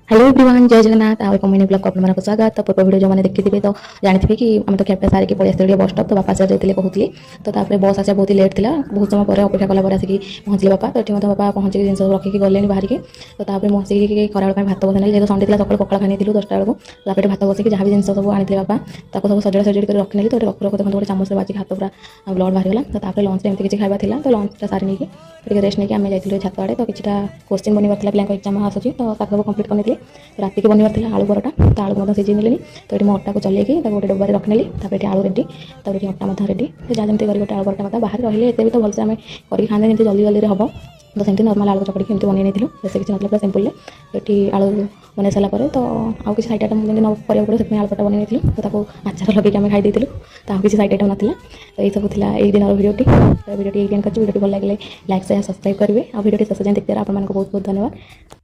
Hello everyone जय जगन्नाथ आउ एक मिनी ब्लॉग को आपको स्वागत। तो पूर्व वीडियो जो मैंने देखी तो जानी कि आम तो खेपे सारिक पलि आसते बस स्टॉप। तो बापा से जाते कहती तो बस आसा बहुत लेट था, बहुत समय पर अपेक्षा कला आसिक पहुँचले बापा। तो ये बापा पहुँचिक जिन रखिक गले बाहर के। तो बसिक खरा भात बसाई जेहतु संडे सकाल पकड़ा खाई 10टा बेलू तापर भात बसिक जहाँ भी जिन सब आनी बापा सब सजड़ा सजड़ी कर रखी तो रख रख देखते गोटे चामच बाजिक हाथ पूरा ब्लड बाहरीगला। तो लंच में एमती किसी खावा था तो लंचटा सारी नहीं रेस्ट नहीं आम जाइए छात आड़े। तो किसी क्वेश्चन बनवार पिला एग्जाम आसूँ तो सब कम्प्लीट करनी राति को बनवार आलू परोटा। तो आलू को सीझे नेली तो ये अटा को चलेगी गोटे डब्बार रखनेली तापर आलू रेडी तापर अटा रेडी। तो जहाँ जमी गोटे आलू परोटा मतलब बाहर रही एत भी तो भलसे आम कर खाते जमी जल्दी जल्दी हम। तो सेमती नर्माल आलू चकड़ी एमती बनई नहीं बेस किसी मतलब सिंपल ये आलू बन सारापर। तो आउ किसी साइड आइटम न करा पड़े से आलू परोटा बनई तो आचार लगे आम खाई तो किसी साइड आइटम नाला। तो ये सब था एक दिन भिडियोटी। तो भिडियोटी एंड कर भिडियोटी भल लगे लाइक शेयर सब्सक्राइब करेंगे। आ भिडियोटी शेष जाए देखते बहुत बहुत धन्यवाद।